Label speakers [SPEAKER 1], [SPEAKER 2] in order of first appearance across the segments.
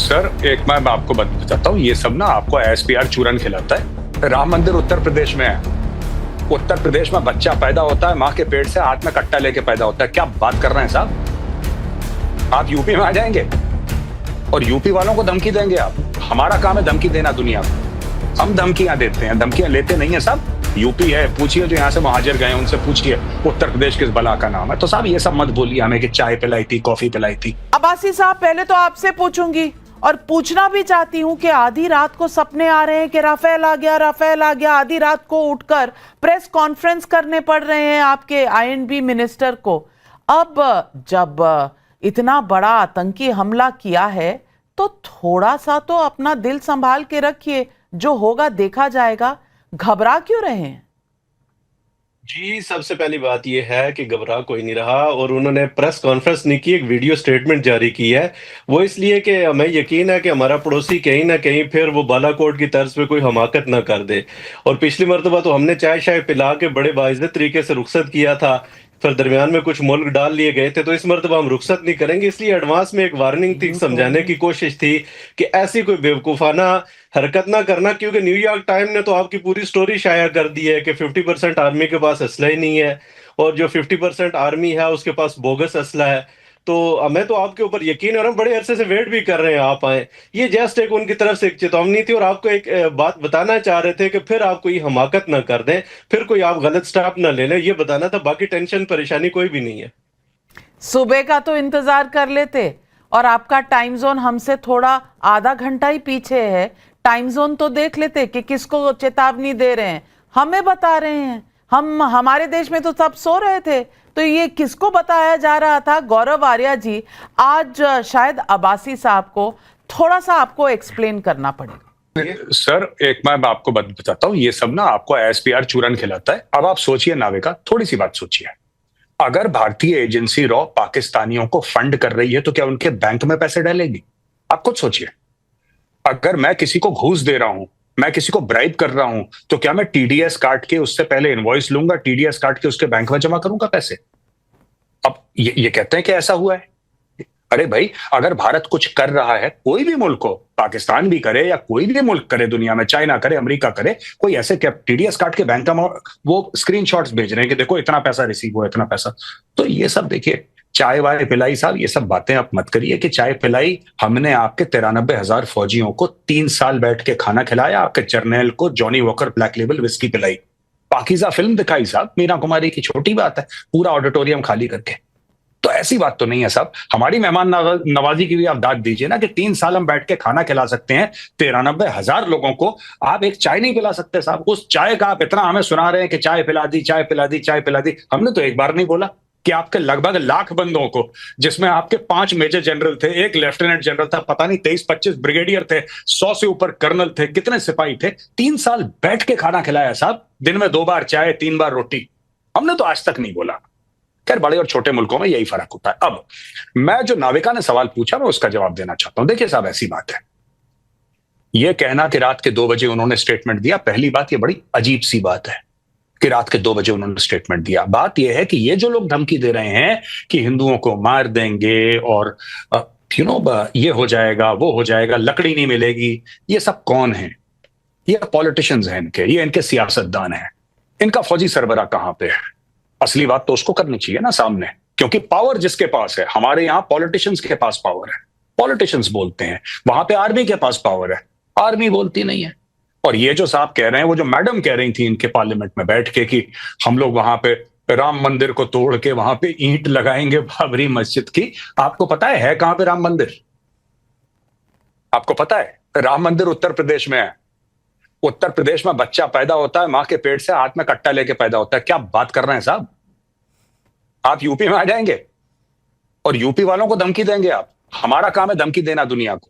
[SPEAKER 1] Sir एक मैं आपको बताता हूँ, ये सब ना आपको एसपीआर चूरन खिलाता है। राम मंदिर उत्तर प्रदेश में है। उत्तर प्रदेश में बच्चा पैदा होता है, माँ के पेट से हाथ में कट्टा लेके पैदा होता है। क्या बात कर रहे हैं साहब? आप यूपी में आ जाएंगे और यूपी वालों को धमकी देंगे आप? हमारा काम है धमकी देना दुनिया को। हम धमकियां देते हैं, धमकियां लेते नहीं है साहब। यूपी है, पूछिए जो यहाँ से महाजर गए उनसे पूछिए उत्तर प्रदेश किस बला का नाम है। तो साहब ये सब मत बोलिए हमें कि चाय पिलाई थी, कॉफी पिलाई थी।
[SPEAKER 2] अब्बासी साहब, पहले तो आपसे पूछूंगी और पूछना भी चाहती हूं कि आधी रात को सपने आ रहे हैं कि राफेल आ गया, राफेल आ गया। आधी रात को उठकर प्रेस कॉन्फ्रेंस करने पड़ रहे हैं आपके आईएनबी मिनिस्टर को। अब जब इतना बड़ा आतंकी हमला किया है तो थोड़ा सा तो अपना दिल संभाल के रखिए, जो होगा देखा जाएगा। घबरा क्यों रहे हैं?
[SPEAKER 3] जी, सबसे पहली बात ये है कि घबरा कोई नहीं रहा और उन्होंने प्रेस कॉन्फ्रेंस नहीं की, एक वीडियो स्टेटमेंट जारी की है। वो इसलिए कि हमें यकीन है कि हमारा पड़ोसी कहीं ना कहीं फिर वो बालाकोट की तर्ज पे कोई हमाकत ना कर दे। और पिछली मर्तबा तो हमने चाय शाय पिला के बड़े बाइज्जत तरीके से रुखसत किया था, फिर दरमियान में कुछ मुल्क डाल लिए गए थे, तो इस मर्तबा हम रुखसत नहीं करेंगे। इसलिए एडवांस में एक वार्निंग थी, समझाने की कोशिश थी कि ऐसी कोई बेवकूफ़ाना हरकत ना करना, क्योंकि न्यूयॉर्क टाइम ने तो आपकी पूरी स्टोरी शाया कर दी है कि 50% आर्मी के पास असला ही नहीं है और जो 50% आर्मी है उसके पास बोगस असला है। तो हमें तो आपके ऊपर यकीन है और हम बड़े अरसे से वेट भी कर रहे हैं आप आए। ये जस्ट एक उनकी तरफ से एक चेतावनी थी और आपको एक बात बताना चाह रहे थे कि फिर आप कोई हमाकत ना कर दें, फिर कोई आप गलत स्टेप ना ले लें, ये बताना था। बाकी टेंशन परेशानी कोई भी नहीं है।
[SPEAKER 2] सुबह का तो इंतजार कर लेते, और आपका टाइम जोन हमसे थोड़ा आधा घंटा ही पीछे है। टाइम जोन तो देख लेते कि किसको चेतावनी दे रहे हैं। हमें बता रहे हैं, हमारे देश में तो सब सो रहे थे, तो ये किसको बताया जा रहा था? गौरव आर्या जी, आज शायद अब्बासी साहब को थोड़ा सा आपको एक्सप्लेन करना पड़ेगा।
[SPEAKER 1] सर एक मैं आपको बताता हूँ, ये सब ना आपको एसपीआर चूरन खिलाता है। अब आप सोचिए नाविका, थोड़ी सी बात सोचिए। अगर भारतीय एजेंसी रॉ पाकिस्तानियों को फंड कर रही है तो क्या उनके बैंक में पैसे डालेगी? आप खुद सोचिए। अगर मैं किसी को घूस दे रहा हूं, मैं किसी को ब्राइब कर रहा हूं, तो क्या मैं टीडीएस काट के उससे पहले इनवॉइस लूंगा, टीडीएस काट के उसके बैंक में जमा करूंगा पैसे? अब ये कहते हैं कि ऐसा हुआ है। अरे भाई, अगर भारत कुछ कर रहा है, कोई भी मुल्क हो, पाकिस्तान भी करे या कोई भी मुल्क करे दुनिया में, चाइना करे, अमेरिका करे, कोई ऐसे क्या टीडीएस काट के बैंक में वो स्क्रीनशॉट्स भेज रहे हैं कि देखो इतना पैसा रिसीव हुआ, इतना पैसा। तो ये सब देखिए, चाय वाय पिलाई साहब, ये सब बातें आप मत करिए कि चाय पिलाई। हमने आपके 93,000 फौजियों को 3 साल बैठ के खाना खिलाया, आपके जर्नैल को Johnny walker black label whisky पिलाई, पाकीज़ा फिल्म दिखाई साहब, मीना कुमारी की, छोटी बात है, पूरा ऑडिटोरियम खाली करके। तो ऐसी बात तो नहीं है साहब। हमारी मेहमान नवाजी की भी आप दाद दीजिए ना कि 3 साल हम बैठ के खाना खिला सकते हैं 93,000 लोगों को, आप एक चाय नहीं पिला सकते साहब। उस चाय का आप इतना हमें सुना रहे हैं कि चाय पिला दी, चाय पिला दी, चाय पिला दी। हमने तो एक बार नहीं बोला कि आपके लगभग लाख बंदों को, जिसमें आपके 5 मेजर जनरल थे, 1 लेफ्टिनेंट जनरल था, पता नहीं 23-25 ब्रिगेडियर थे, 100 से ऊपर कर्नल थे, कितने सिपाही थे, 3 साल बैठ के खाना खिलाया साहब। दिन में 2 बार चाय, 3 बार रोटी। हमने तो आज तक नहीं बोला। खैर, बड़े और छोटे मुल्कों में यही फर्क होता है। अब मैं जो नाविका ने सवाल पूछा, मैं उसका जवाब देना चाहता हूं। देखिए साहब, ऐसी बात है, यह कहना कि रात के 2 बजे उन्होंने स्टेटमेंट दिया, पहली बात ये बड़ी अजीब सी बात है कि रात के 2 बजे उन्होंने स्टेटमेंट दिया। बात यह है कि ये जो लोग धमकी दे रहे हैं कि हिंदुओं को मार देंगे और ये हो जाएगा, वो हो जाएगा, लकड़ी नहीं मिलेगी, ये सब कौन है? ये पॉलिटिशियंस हैं इनके, ये इनके सियासतदान हैं। इनका फौजी सरबराह कहां पे है? असली बात तो उसको करनी चाहिए ना सामने, क्योंकि पावर जिसके पास है, हमारे यहां पॉलिटिशियंस के पास पावर है, पॉलिटिशियंस बोलते हैं, वहां पे आर्मी के पास पावर है, आर्मी बोलती नहीं है। और ये जो साहब कह रहे हैं, वो जो मैडम कह रही थी इनके पार्लियामेंट में बैठ के कि हम लोग वहां पे राम मंदिर को तोड़ के वहां पे ईंट लगाएंगे बाबरी मस्जिद की, आपको पता है कहां पे राम मंदिर? आपको पता है? राम मंदिर उत्तर प्रदेश में है। उत्तर प्रदेश में बच्चा पैदा होता है, मां के पेट से हाथ में कट्टा लेके पैदा होता है। क्या बात कर रहे हैं साहब? आप यूपी में आ जाएंगे और यूपी वालों को धमकी देंगे आप? हमारा काम है धमकी देना दुनिया को।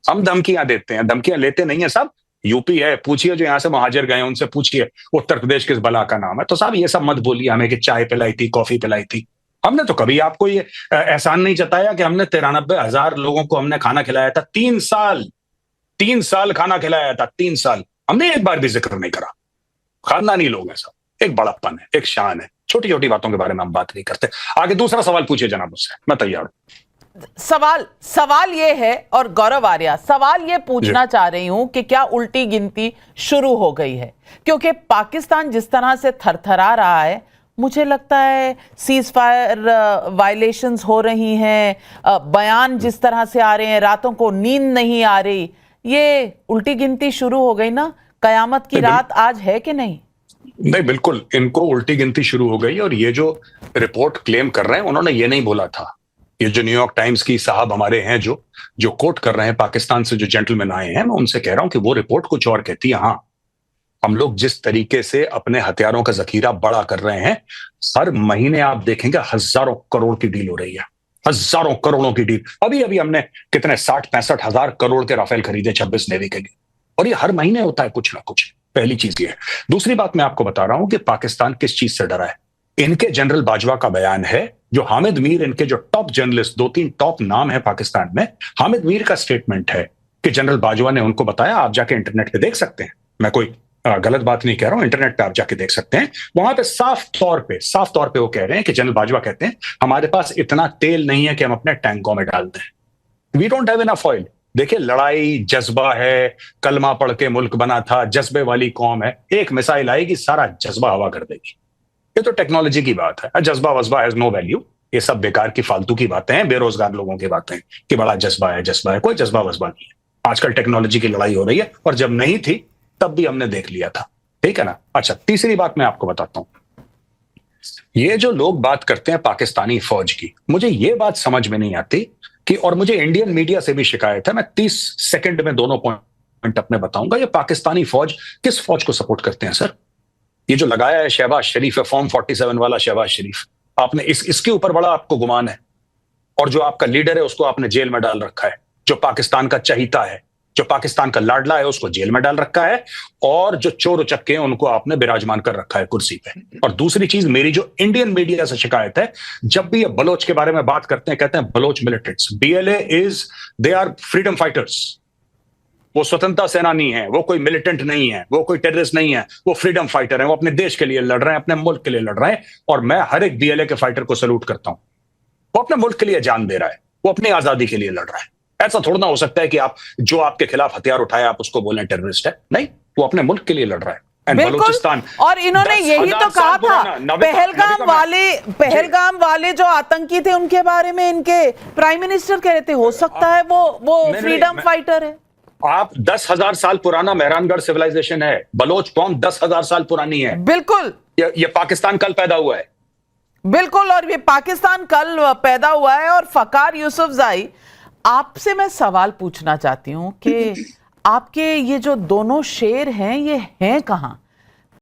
[SPEAKER 1] हम धमकियां देते हैं, धमकियां लेते नहीं है साहब। यूपी है, पूछिए जो यहां से महाजर गए उनसे पूछिए उत्तर प्रदेश किस बला का नाम है। तो साहब ये सब मत बोलिए हमें कि चाय पिलाई थी, कॉफी पिलाई थी। हमने तो कभी आपको ये एहसान नहीं जताया कि हमने 93,000 लोगों को हमने खाना खिलाया था। 3 साल खाना खिलाया था, 3 साल। हमने एक बार भी जिक्र नहीं करा। खानदानी लोग हैं साहब, एक बड़प्पन है, एक शान है। छोटी छोटी बातों के बारे में हम बात नहीं करते। आगे दूसरा सवाल पूछिए जनाब मुझसे, मैं तैयार हूं।
[SPEAKER 2] सवाल ये है, और गौरव आर्या सवाल ये पूछना चाह रही हूं कि क्या उल्टी गिनती शुरू हो गई है? क्योंकि पाकिस्तान जिस तरह से थरथरा रहा है, मुझे लगता है सीज फायर वायलेशंस हो रही हैं, बयान जिस तरह से आ रहे हैं, रातों को नींद नहीं आ रही, ये उल्टी गिनती शुरू हो गई ना? कयामत की रात आज है कि नहीं?
[SPEAKER 1] नहीं, बिल्कुल इनको उल्टी गिनती शुरू हो गई। और ये जो रिपोर्ट क्लेम कर रहे हैं, उन्होंने ये नहीं बोला था। ये जो न्यूयॉर्क टाइम्स की साहब हमारे हैं जो कोट कर रहे हैं, पाकिस्तान से जो जेंटलमैन आए हैं, मैं उनसे कह रहा हूं कि वो रिपोर्ट कुछ और कहती है। हाँ, हम लोग जिस तरीके से अपने हथियारों का जखीरा बड़ा कर रहे हैं, हर महीने आप देखेंगे हजारों करोड़ की डील हो रही है, हजारों करोड़ों की डील। अभी अभी हमने कितने 60-65 हजार करोड़ के राफेल खरीदे 26 नेवी के लिए, और ये हर महीने होता है कुछ ना कुछ। पहली चीज ये है। दूसरी बात मैं आपको बता रहा हूं कि पाकिस्तान किस चीज से डरा है। इनके जनरल बाजवा का बयान है, जो हामिद मीर, इनके जो टॉप जर्नलिस्ट, 2-3 टॉप नाम है पाकिस्तान में, हामिद मीर का स्टेटमेंट है कि जनरल बाजवा ने उनको बताया, आप जाके इंटरनेट पे देख सकते हैं, मैं कोई गलत बात नहीं कह रहा हूं, इंटरनेट पे आप जाके देख सकते हैं। वहां पे साफ तौर पे वो कह रहे हैं कि जनरल बाजवा कहते हैं, हमारे पास इतना तेल नहीं है कि हम अपने टैंकों में डाल दें। We don't have enough oil. देखिए, लड़ाई जज्बा है, कलमा पढ़ के मुल्क बना था, जज्बे वाली कौम है, एक मिसाइल आएगी सारा जज्बा हवा कर देगी। ये तो टेक्नोलॉजी की बात है। जज्बा वज्बा हैज नो वैल्यू। ये सब बेकार की फालतू की बातें हैं, बेरोजगार लोगों की बातें हैं कि बड़ा जज्बा है। कोई जज्बा वज्बा नहीं है। आजकल टेक्नोलॉजी की लड़ाई हो रही है, और जब नहीं थी तब भी हमने देख लिया था। ठीक है ना? अच्छा, तीसरी बात मैं आपको बताता हूं। ये जो लोग बात करते हैं पाकिस्तानी फौज की, मुझे ये बात समझ में नहीं आती कि, और मुझे इंडियन मीडिया से भी शिकायत है, मैं 30 सेकंड में दोनों पॉइंट अपने बताऊंगा। ये पाकिस्तानी फौज किस फौज को सपोर्ट करते हैं सर? ये जो लगाया है शहबाज शरीफ है, फॉर्म 47 वाला शहबाज शरीफ, आपने इसके ऊपर बड़ा आपको गुमान है। और जो आपका लीडर है उसको आपने जेल में डाल रखा है। जो पाकिस्तान का चहीता है, जो पाकिस्तान का लाडला है, उसको जेल में डाल रखा है। और जो चोर उचक्के हैं उनको आपने विराजमान कर रखा है कुर्सी पे। और दूसरी चीज, मेरी जो इंडियन मीडिया से शिकायत है, जब भी ये बलोच के बारे में बात करते हैं, कहते हैं Baloch militants. BLA they are freedom fighters. वो स्वतंत्रता सेनानी है, वो कोई मिलिटेंट नहीं है, वो कोई टेररिस्ट नहीं है, वो फ्रीडम फाइटर है। वो अपने देश के लिए लड़ रहे हैं, अपने मुल्क के लिए लड़ रहे हैं। और मैं हर एक BLA के फाइटर को सैल्यूट करता हूं। वो अपने मुल्क के लिए जान दे रहा है, वो अपनी आजादी के लिए लड़ रहा है। ऐसा थोड़ा ना हो सकता है कि आप जो आपके खिलाफ हथियार उठाए आप उसको बोलें टेररिस्ट है। नहीं, वो अपने मुल्क के लिए लड़ रहा है।
[SPEAKER 2] बिल्कुल। और इन्होंने यही तो कहा था, पहलगाम वाले जो आतंकी थे उनके बारे में इनके प्राइम मिनिस्टर कह रहे थे, हो सकता है वो फ्रीडम फाइटर है।
[SPEAKER 1] आप 10,000 साल पुराना मेहरानगढ़ सिविलाइजेशन है। बलोच कौम 10,000 साल पुरानी है।
[SPEAKER 2] बिल्कुल।
[SPEAKER 1] ये पाकिस्तान कल पैदा हुआ है।
[SPEAKER 2] बिल्कुल, और ये पाकिस्तान कल पैदा हुआ है। और फकार यूसुफजई, आपसे मैं सवाल पूछना चाहती हूं कि आपके ये जो दोनों शेर हैं, ये हैं कहां?